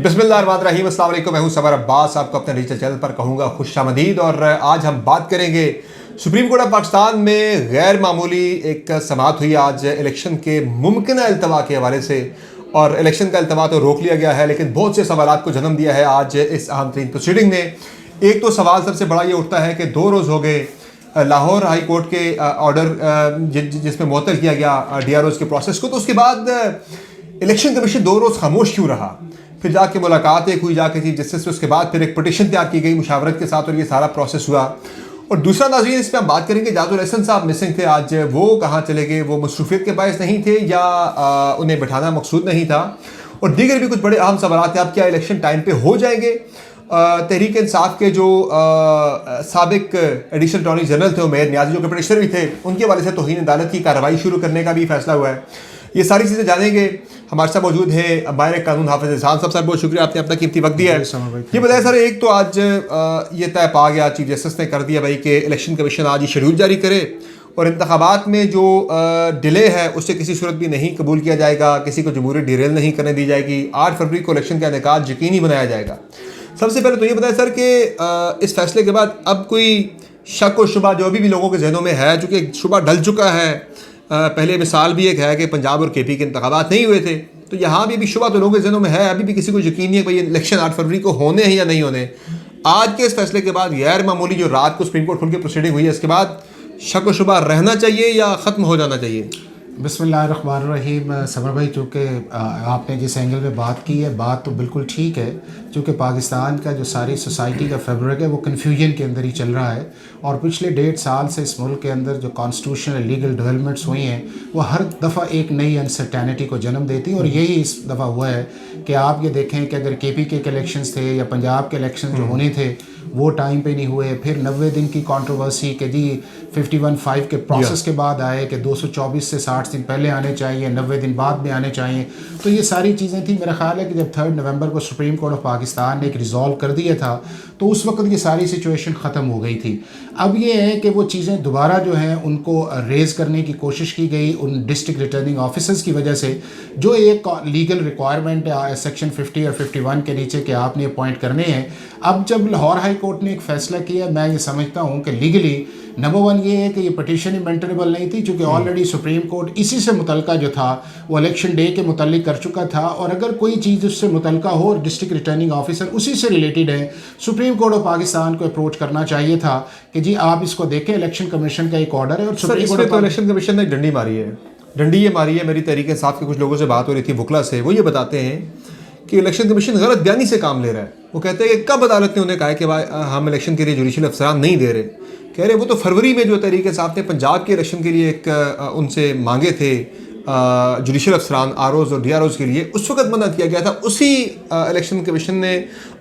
बिस्मिल्लाहिर्रहमानिर्रहीम, अस्सलाम वालेकुम। मैं हूं समर अब्बास, आपको अपने डिजिटल चैनल पर कहूँगा खुशामदीद। और आज हम बात करेंगे सुप्रीम कोर्ट ऑफ पाकिस्तान में गैर मामूली एक समाअत हुई आज इलेक्शन के मुमकिन अल्तवा के हवाले से। और इलेक्शन का अल्तवा तो रोक लिया गया है, लेकिन बहुत से सवालात को जन्म दिया है आज इस अहम तरीन प्रोसीडिंग ने। एक तो सवाल सबसे बड़ा ये उठता है कि 2 रोज़ हो गए लाहौर हाई कोर्ट के ऑर्डर जिसमें मुअत्तल किया गया DROs के प्रोसेस को, तो उसके बाद इलेक्शन कमीशन 2 रोज़ खामोश क्यों रहा। फिर जाके मुलाकात एक हुई जाके चीफ जस्टिस से, उसके बाद फिर एक पटिशन तैयार की गई मुशावरत के साथ, और ये सारा प्रोसेस हुआ। और दूसरा नाज़रीन, इस पर हम बात करेंगे जाजुल एहसन साहब मिसिंग थे आज, वो कहाँ चले गए? वो मसरूफियत के बायस नहीं थे या उन्हें बैठाना मकसूद नहीं था? और दीगर भी कुछ बड़े अहम सवाल थे। अब क्या इलेक्शन टाइम पे हो जाएंगे? तहरीक इंसाफ के जो साबिक एडिशनल अटॉर्नी जनरल थे उमैर नियाज़ी, जो कि पटिशनर भी थे, उनके हवाले से तौहीन अदालत की कार्रवाई शुरू करने का भी फैसला हुआ है। ये सारी चीज़ें जानेंगे। हमारे साथ मौजूद है माहिर कानून हाफिज एहसान साहब। सर बहुत शुक्रिया, आपने अपना कीमती वक्त दिया है। ये बताया सर, एक तो आज ये तय पा गया, चीफ जस्टिस ने कर दिया भाई कि इलेक्शन कमीशन आज ही शेड्यूल जारी करे और इंतखाबात में जो डिले है उससे किसी सूरत भी नहीं कबूल किया जाएगा, किसी को जमहूरियत डिरेल नहीं करने दी जाएगी। 8 फरवरी को इलेक्शन का इनेकाद यकीनी बनाया जाएगा। सबसे पहले तो ये बताया सर कि इस फैसले के बाद अब कोई शक व शुबा जो भी लोगों के जहनों में है, चूँकि शुबा ढल चुका है। पहले मिसाल भी एक है कि पंजाब और KP के इंतखाबात नहीं हुए थे, तो यहाँ भी शुबा तो लोगों के जहनों में है। अभी भी किसी को यकीन नहीं है भाई इलेक्शन 8 फरवरी को होने हैं या नहीं होने। आज के इस फैसले के बाद गैर मामूली जो रात को सुप्रीम कोर्ट खुल के प्रोसीडिंग हुई है, इसके बाद शक व शुबा रहना चाहिए या ख़त्म हो जाना चाहिए? बिस्मिल्लाहिर्रहमानिर्रहीम। समर भाई, चूँकि आपने जिस एंगल में बात की है, बात तो बिल्कुल ठीक है। चूँकि पाकिस्तान का जो सारी सोसाइटी का फैब्रिक है वो कन्फ्यूजन के अंदर ही चल रहा है, और पिछले 1.5 साल से इस मुल्क के अंदर जो कॉन्स्टिट्यूशनल लीगल डेवलपमेंट्स हुई हैं वो हर दफ़ा एक नई अनसर्टेनिटी को जन्म देती हैं। और यही इस दफ़ा हुआ है कि आप ये देखें कि अगर KP के इलेक्शंस थे या पंजाब के इलेक्शन जो होने थे वो टाइम पे नहीं हुए। फिर 90 दिन की कंट्रोवर्सी कि जी 51(5) के प्रोसेस के बाद आए कि 224 से 60 दिन पहले आने चाहिए, 90 दिन बाद में आने चाहिए। तो ये सारी चीज़ें थी। मेरा ख्याल है कि जब 3 नवंबर को सुप्रीम कोर्ट ऑफ पाकिस्तान ने एक रिजॉल्व कर दिया था तो उस वक्त ये सारी सिचुएशन ख़त्म हो गई थी। अब ये है कि वो चीज़ें दोबारा जो हैं उनको रेज़ करने की कोशिश की गई उन डिस्ट्रिक्ट रिटर्निंग ऑफिसर्स की वजह से, जो एक लीगल रिक्वायरमेंट है सेक्शन 50 और 51 के नीचे कि आपने अपॉइंट करने हैं। अब जब लाहौर हाई कोर्ट ने एक फ़ैसला किया, मैं ये समझता हूँ कि लीगली नंबर 1 ये है कि ये पटिशन इम्पेंटेबल नहीं थी, क्योंकि ऑलरेडी सुप्रीम कोर्ट इसी से मुतल्लिका जो था वो इलेक्शन डे के मुतल्लिक कर चुका था। और अगर कोई चीज़ उससे मुतल्लिका हो और डिस्ट्रिक्ट रिटर्निंग ऑफिसर उसी से रिलेटेड है, सुप्रीम कोर्ट ऑफ पाकिस्तान को अप्रोच करना चाहिए था कि जी आप इसको देखें, इलेक्शन कमीशन का एक ऑर्डर है। और सुप्रीम कोर्ट तो इलेक्शन कमीशन ने डंडी मारी है, डंडी ये मारी है। मेरी तहरीक इंसाफ के कुछ लोगों से बात हो रही थी वकला से, वो ये बताते हैं कि इलेक्शन कमीशन गलत बयानी से काम ले रहा है। वो कहते हैं कि कब अदालत ने उन्हें कहा कि भाई हम इलेक्शन के लिए जुडिशल अफसरान नहीं दे रहे। कह रहे वो तो फरवरी में जो तहरीक इंसाफ ने पंजाब के इलेक्शन के लिए एक उनसे मांगे थे जुडिशल अफसरान ROs और DROs के लिए, उस वक्त मना किया गया था। उसी इलेक्शन कमीशन ने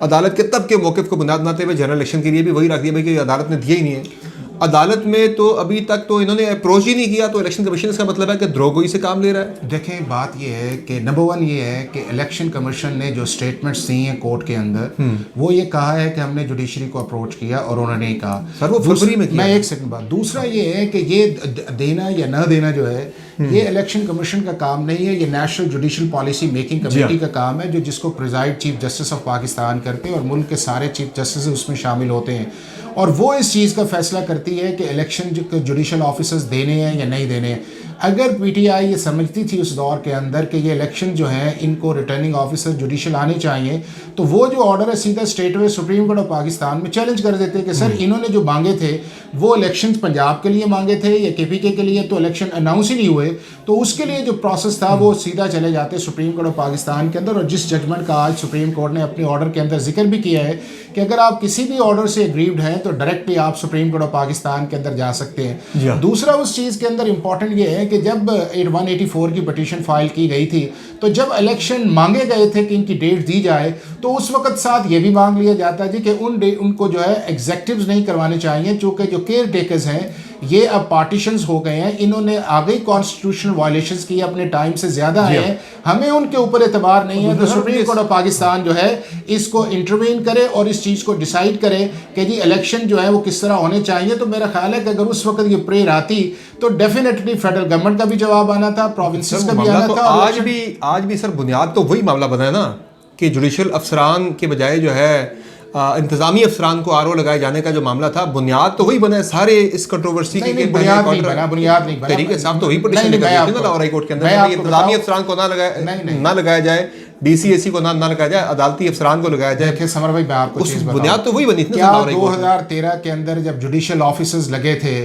अदालत के तब के मौक़िफ़ को बुनियाद बनाते हुए जनरल इलेक्शन के लिए भी वही रख दिया भाई कि अदालत ने दिया ही नहीं है। अदालत में तो अभी तक तो इन्होंने अप्रोच ही नहीं किया, तो इलेक्शन कमीशन इसका मतलब है कि द्रोगोई से काम ले रहा है। देखें, बात ये है कि नंबर 1 ये है कि इलेक्शन कमीशन ने जो स्टेटमेंट्स दी हैं कोर्ट के अंदर, वो ये कहा है कि हमने जुडिशरी को अप्रोच किया और उन्होंने नहीं कहा। सर वो फरवरी में किया। मैं एक सेकंड बाद, दूसरा ये है कि ये देना या न देना जो है ये इलेक्शन कमीशन का काम नहीं है, ये national judicial policy making committee का काम है, जो जिसको preside chief justice of Pakistan करते हैं और मुल्क के सारे चीफ जस्टिस उसमें शामिल होते हैं। और वो इस चीज़ का फैसला करती है कि इलेक्शन जुडिशल ऑफिसर्स देने हैं या नहीं देने हैं। अगर PTI ये समझती थी उस दौर के अंदर कि ये इलेक्शन जो है इनको रिटर्निंग ऑफिसर जुडिशल आने चाहिए, तो वो जो ऑर्डर है सीधा state way supreme court of Pakistan में चैलेंज कर देते कि सर इन्होंने जो मांगे थे वो इलेक्शन पंजाब के लिए मांगे थे या KPK के लिए, तो इलेक्शन अनाउंस ही नहीं हुए, तो उसके लिए जो प्रोसेस था वो सीधा चले जाते सुप्रीम कोर्ट ऑफ पाकिस्तान के अंदर। और जिस जजमेंट का आज सुप्रीम कोर्ट ने अपने ऑर्डर के अंदर जिक्र भी किया है कि अगर आप किसी भी ऑर्डर से एग्रीव्ड हैं तो डायरेक्टली आप सुप्रीम कोर्ट ऑफ पाकिस्तान के अंदर जा सकते हैं। दूसरा उस चीज़ के अंदर इंपॉर्टेंट ये है कि जब 184 की पटिशन फाइल की गई थी, तो जब इलेक्शन मांगे गए थे कि इनकी डेट दी जाए, तो उस वक्त साथ ये भी मांग लिया जाता है जी कि उनको जो है एग्जेक्टिव्स नहीं करवाने चाहिए, चूँकि जो केयर टेकर्स हैं ये अब पार्टीशंस हो गए हैं, इन्होंने आगे कॉन्स्टिट्यूशनल वायलेशंस की अपने टाइम से ज़्यादा है, हमें उनके ऊपर एतबार नहीं है। तो सुप्रीम कोर्ट ऑफ पाकिस्तान जो है इसको इंटरवीन करे और इस चीज़ को डिसाइड करे कि जी इलेक्शन जो है वो किस तरह होने चाहिए। तो मेरा ख्याल है कि अगर उस वक्त ये प्रेयर आती तो डेफिनेटली फेडरल गवर्नमेंट का भी जवाब आना था, प्रोविंसेस का भी आना था। आज भी सर बुनियाद तो वही मामला बना है ना कि जुडिशल अफसरान के बजाय जो है इंतजामी अफसरान को आरओ लगाए जाने का जो मामला था, बुनियाद तो वही बना सारे इस कंट्रोवर्सी की। बुनियाद नहीं बना तरीके साहब तो वही पिटीशन लेकर गए थे ना लाहौर हाई कोर्ट के अंदर, इंतजामी अफसरान को ना लगाया जाए, डीसीएसी को ना लगाया जाए, अदालती अफसरान को लगाया जाए। देखिए समर भाई, मैं आपको चीज बताऊं, बुनियाद तो वही बनी थी क्या 2013 के अंदर जब जुडिशियल ऑफिसर्स लगे थे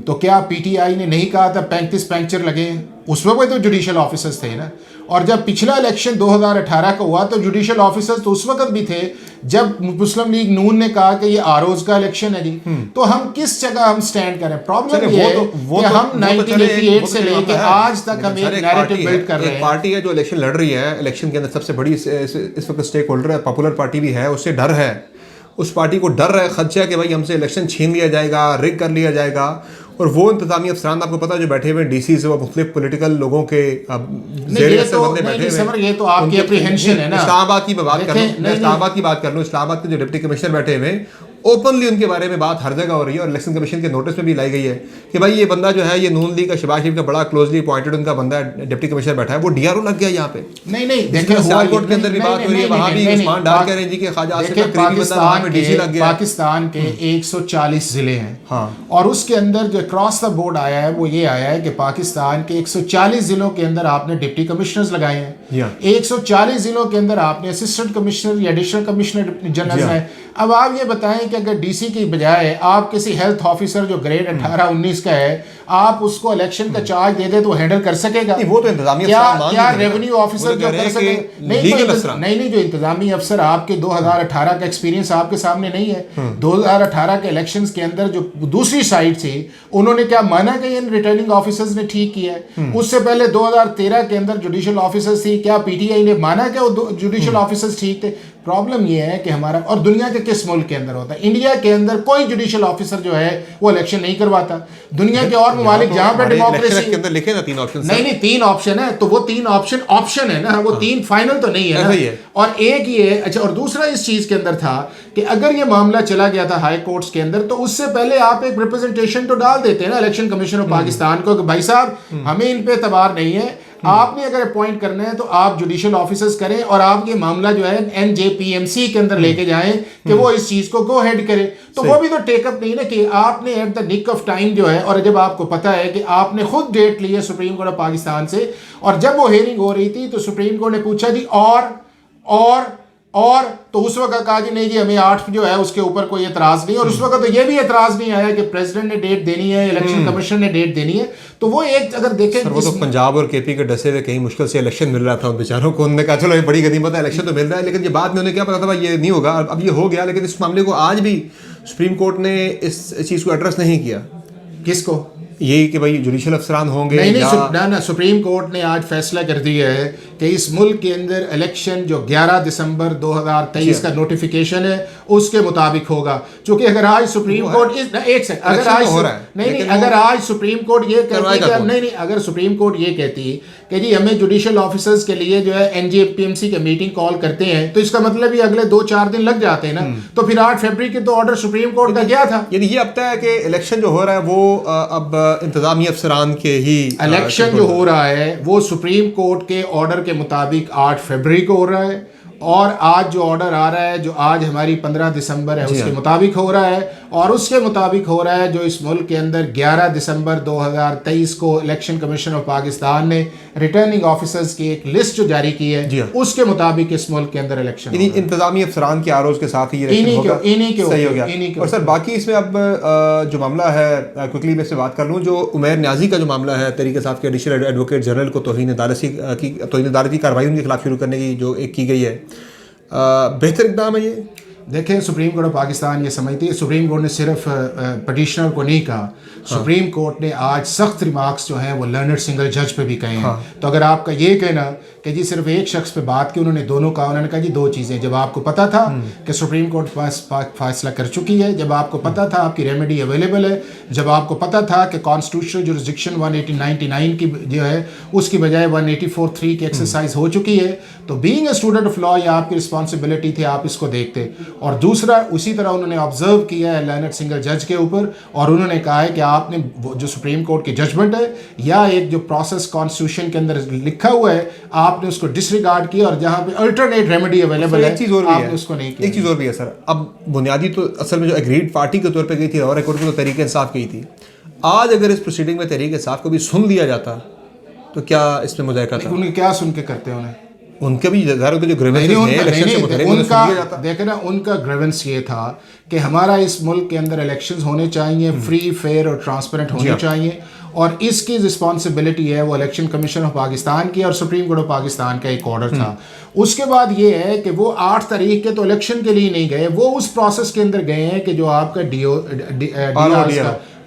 तो क्या पीटीआई ने नहीं कहा था 35 पंचर लगे? उस वक्त तो जुडिशियल ऑफिसर्स थे ना। और जब पिछला इलेक्शन 2018 का हुआ तो जुडिशियल ऑफिसर्स तो उस वक्त भी थे जब मुस्लिम लीग नून ने कहा कि ये आरओज का इलेक्शन है जी। तो हम किस जगह हम स्टैंड करें? प्रॉब्लम ये है कि हम 1988 से लेकर आज तक हम एक नैरेटिव बिल्ड कर रहे हैं। पार्टी है जो इलेक्शन लड़ रही है, इलेक्शन के अंदर सबसे बड़ी इस वक्त स्टेक होल्डर है, पॉपुलर पार्टी भी है, उससे डर है, उस पार्टी को डर है, खदशा है कि भाई हमसे इलेक्शन छीन लिया जाएगा, रिग कर लिया जाएगा। और वो इंतजामी अफसरान आपको पता है जो बैठे हुए डीसी से वो मुख्तलिफ पोलिटिकल लोगों के ये तो आपकी एप्रीहेंशन है ना। इस्लामाबाद की बात कर लूँ, मैं इस्लामाबाद की बात कर लूँ, इस्लामाबाद के जो डिप्टी कमिश्नर बैठे हुए ओपनली उनके बारे में बात हर जगह हो रही है और इलेक्शन कमीशन के नोटिस में भी लाई गई है कि भाई ये बंदा जो है ये नून लीग का शहबाज शरीफ का बड़ा क्लोजली अपॉइंटेड उनका बंदा है, डिप्टी कमिश्नर बैठा है, वो डीआरओ लग गया यहाँ पे। नहीं देखिए सियाल कोर्ट के अंदर भी बात हो रही है, वहाँ भी उस्मान डार कह रहे हैं जी कि ख्वाजा आसिफ का करीबी बंदा वहाँ पे डीसी लग गया। पाकिस्तान के 140 जिले हैं और उसके अंदर जो क्रॉस द बोर्ड आया है वो ये आया है कि पाकिस्तान के 140 जिलों के अंदर आपने डिप्टी कमिश्नर्स लगाए हैं, 140 जिलों के अंदर आपने असिस्टेंट कमिश्नर या एडिशनल कमिश्नर जनरल लगाए। अब आप ये बताएं कि अगर डीसी की बजाय आप किसी हेल्थ ऑफिसर जो ग्रेड 18-19 का है आप उसको इलेक्शन का चार्ज दे दे तो हैंडल कर सकेगा? वो तो इंतजामी क्या रेवेन्यू ऑफिसर जो कर सके? नहीं, जो इंतजामी अफसर आपके 2018 का एक्सपीरियंस आपके सामने नहीं है। 2018 के इलेक्शंस के अंदर जो दूसरी साइड थी उन्होंने क्या माना कि इन रिटर्निंग ऑफिसर्स ने ठीक किया है? उससे पहले 2013 के अंदर जुडिशियल ऑफिसर्स थी, क्या पीटीआई ने माना कि वो जुडिशियल ऑफिसर्स ठीक थे? प्रॉब्लम ये है कि हमारा और दुनिया के किस मुल्क के अंदर होता है, इंडिया के अंदर कोई जुडिशियल ऑफिसर जो है वो इलेक्शन नहीं करवाता। दुनिया के और ममालिक जहां पे डेमोक्रेसी के अंदर लिखे ना 3 ऑप्शन, नहीं 3 ऑप्शन है तो वो 3 ऑप्शन है ना, वो 3 फाइनल तो नहीं है ना। और एक ये अच्छा, और दूसरा इस चीज के अंदर था कि अगर ये मामला चला गया था हाई कोर्ट्स के अंदर तो उससे पहले आप एक रिप्रेजेंटेशन तो डाल देते हैं ना इलेक्शन कमीशन ऑफ पाकिस्तान को कि भाई साहब हमें इन पे एतबार नहीं है, आपने अगर अपॉइंट करना है तो आप जुडिशियल ऑफिसर्स करें और आप ये मामला जो है एनजेपीएमसी के अंदर लेके जाएं कि वो इस चीज को गो हेड करे। तो वो भी तो टेकअप नहीं ना कि आपने at the nick of time जो है, और जब आपको पता है कि आपने खुद डेट ली है सुप्रीम कोर्ट ऑफ पाकिस्तान से और जब वो हेयरिंग हो रही थी तो सुप्रीम कोर्ट ने पूछा जी और तो उस वक्त कहा जी नहीं जी हमें 8 जो है उसके ऊपर कोई एतराज नहीं। और उस वक्त तो ये भी एतराज नहीं आया कि प्रेसिडेंट ने डेट देनी है, इलेक्शन कमीशन ने डेट देनी है। तो वो एक अगर देखें वो तो पंजाब और केपी के डसे हुए कहीं मुश्किल से इलेक्शन मिल रहा था उन बेचारों को, उन्होंने कहा चलो ये बड़ी गनीमत है इलेक्शन तो मिल रहा है, लेकिन ये बाद में उन्हें क्या पता था भाई ये नहीं होगा, अब ये हो गया। लेकिन इस मामले को आज भी सुप्रीम कोर्ट ने इस चीज़ को एड्रेस नहीं किया। किसको? यही कि भाई जुडिशियल अफसरान होंगे नहीं, सुप्रीम कोर्ट ने आज फैसला कर दिया है कि इस मुल्क के अंदर इलेक्शन जो 11 दिसंबर 2023 का नोटिफिकेशन है उसके मुताबिक होगा। क्योंकि अगर आज सुप्रीम कोर्ट अगर आज सुप्रीम कोर्ट ये कहती अगर सुप्रीम कोर्ट ये कहती कि जी हमें जुडिशियल ऑफिसर्स के लिए जो है एनजेपीएमसी की मीटिंग कॉल करते हैं तो इसका मतलब ही अगले 2-4 दिन लग जाते हैं ना। तो फिर 8 फरवरी के तो ऑर्डर सुप्रीम कोर्ट का गया था। यानी ये अब तक है कि इलेक्शन जो हो रहा है वो अब इंतजामी अफसरान के ही इलेक्शन जो हो रहा है वो सुप्रीम कोर्ट के ऑर्डर के मुताबिक 8 फरवरी को हो रहा है और आज जो ऑर्डर आ रहा है जो आज हमारी 15 दिसंबर है उसके मुताबिक हो रहा है और उसके मुताबिक हो रहा है जो इस मुल्क के अंदर 11 दिसंबर 2023 को इलेक्शन कमीशन ऑफ पाकिस्तान ने रिटर्निंग ऑफिसर्स की एक लिस्ट जो जारी की है उसके मुताबिक इस मुल्क के अंदर इलेक्शन इंतजामी अफसरान के आरोज के साथ ही सही हो गया। और सर बाकी इसमें अब जो मामला है क्विकली मैं इससे बात कर लूँ, जो उमैर न्याजी का जो मामला है तरीके साहब के एडिशनल एडवोकेट जनरल को तौहीन अदालत की कार्रवाई उनके खिलाफ शुरू करने की जो एक की गई है, बेहतर इकदाम है ये? देखें सुप्रीम कोर्ट ऑफ पाकिस्तान ये समझती है, सुप्रीम कोर्ट ने सिर्फ पटिशनर को नहीं कहा, सुप्रीम कोर्ट ने आज सख्त रिमार्क्स जो हैं वो लर्नड सिंगल जज पे भी कहे हैं। तो अगर आपका ये कहना कि जी सिर्फ एक शख्स पे बात की, उन्होंने दोनों कहा, उन्होंने कहा जी 2 चीज़ें, जब आपको पता था कि सुप्रीम कोर्ट फैसला कर चुकी है, जब आपको पता था आपकी रेमेडी अवेलेबल है, जब आपको पता था कि कॉन्स्टिट्यूशनल जुरिसडिक्शन 199 की जो है उसकी बजाय 184(3) की एक्सरसाइज हो चुकी है, तो being a student of law ये आपकी रिस्पॉन्सिबिलिटी थी, आप इसको देखते। और दूसरा उसी तरह उन्होंने ऑब्जर्व किया है लर्नड सिंगल जज के ऊपर, और उन्होंने कहा है कि आपने जो सुप्रीम कोर्ट की जजमेंट है या एक जो प्रोसेस कॉन्स्टिट्यूशन के अंदर लिखा हुआ है आपने उसको डिसरिगार्ड किया, और जहाँ पे अल्टरनेट रेमेडी अवेलेबल है एक चीज़ और भी आपने है, उसको नहीं किया। एक चीज़ और भी है सर। अब बुनियादी तो असल में जो एग्रीड पार्टी के तौर पे गई थी और कोर्ट को तो तहरीक इंसाफ गई थी। आज अगर इस प्रोसीडिंग में तहरीक इंसाफ को भी सुन लिया जाता तो क्या इसमें मुज़ायका था? उन्हें क्या सुन के करते हैं उन्हें? उनके भी ज़ाहिर जो ग्रीवेंसेस हैं इलेक्शन से मुतल्लिक उन्हें सुन लिया जाता। देखे ना उनका ग्रीवेंस ये था कि हमारा इस मुल्क के अंदर इलेक्शंस होने चाहिए, फ्री फेयर और ट्रांसपेरेंट होने चाहिए, और इसकी रिस्पॉन्सिबिलिटी है वो इलेक्शन कमीशन ऑफ पाकिस्तान की और सुप्रीम कोर्ट ऑफ पाकिस्तान का एक ऑर्डर था। उसके बाद ये है कि वो 8 तारीख के तो इलेक्शन के लिए नहीं गए, वो उस प्रोसेस के अंदर गए हैं कि जो आपका DO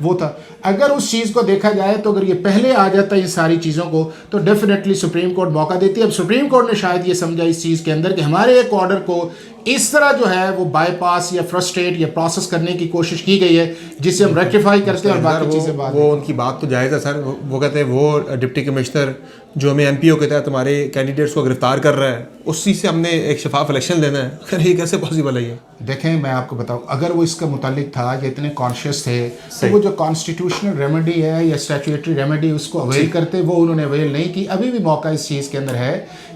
वो था। अगर उस चीज़ को देखा जाए तो अगर ये पहले आ जाता है इन सारी चीज़ों को तो डेफिनेटली सुप्रीम कोर्ट मौका देती है। अब सुप्रीम कोर्ट ने शायद ये समझा इस चीज़ के अंदर कि हमारे एक ऑर्डर को इस तरह जो है वो बाईपास या फ्रस्ट्रेट या प्रोसेस करने की कोशिश की गई है जिससे हम रेक्टिफाई करते हैं और बाकी चीज़ें बात। वो उनकी बात तो जायज़ है सर। वो कहते हैं वो डिप्टी कमिश्नर जो हमें MPO के तहत हमारे कैंडिडेट्स को गिरफ्तार कर रहा है उसी से हमने एक शफाफ इलेक्शन लेना है। अगर ये कैसे पॉसिबल है? ये देखें मैं आपको बताऊं, अगर वो इसका मुतालिक था या इतने कॉन्शियस थे तो वो जो कॉन्स्टिट्यूशनल रेमेडी है या स्टैट्यूटरी रेमेडी उसको अवेल करते, वो उन्होंने अवेल नहीं की। अभी भी मौका इस चीज़ के अंदर है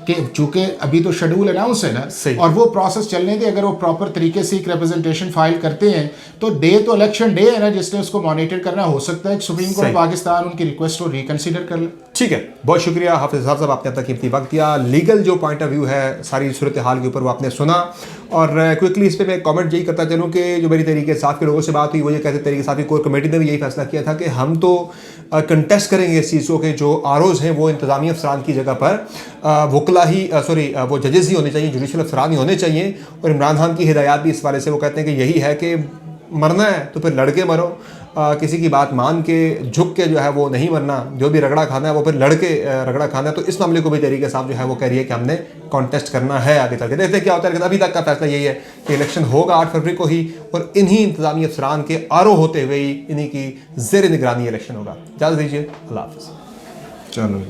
कि चूंकि अभी तो शेड्यूल अनाउंस है ना, और वो प्रोसेस चलने दे। अगर वो प्रॉपर तरीके से एक रिप्रेजेंटेशन फाइल करते हैं तो डे तो इलेक्शन डे है ना जिसने उसको मॉनिटर करना, हो सकता है सुप्रीम कोर्ट पाकिस्तान उनकी रिक्वेस्ट को रिकंसिडर कर ले। ठीक है, बहुत शुक्रिया हाफिज साहब, आपने अपना कीमती वक्त दिया। लीगल जो पॉइंट ऑफ व्यू है सारी सूरत हाल के ऊपर वो आपने सुना, और क्विकली इस पर मैं कमेंट यही करता चलूँ कि जो मेरी तहरीक इंसाफ के लोगों से बात हुई वो ये कहते तहरीक इंसाफ की कोर कमेटी ने भी यही फैसला किया था कि हम तो कंटेस्ट करेंगे इस चीज़ों के जो आरोज हैं वो इंतजामी अफसरान की जगह पर वकला ही वो जजेस ही होने चाहिए, जुडिशल अफसरान ही होने चाहिए। और इमरान खान की हिदायत भी इस वाले से वो कहते हैं कि यही है कि मरना है तो फिर लड़के मरो, किसी की बात मान के झुक के जो है वो नहीं मरना, जो भी रगड़ा खाना है वो फिर लड़के रगड़ा खाना है। तो इस मामले को भी तहरीक इंसाफ जो है वो कह रही है कि हमने कॉन्टेस्ट करना है आगे चल के। देखते हैं क्या होता है, लेकिन अभी तक का फैसला यही है कि इलेक्शन होगा 8 फरवरी को ही, और इन्हीं इंतजामी अफसरान के आरो होते हुए ही इन्हीं की ज़ेर निगरानी इलेक्शन होगा। इजाज़त दीजिए, अल्लाह हाफ़िज़। चलो।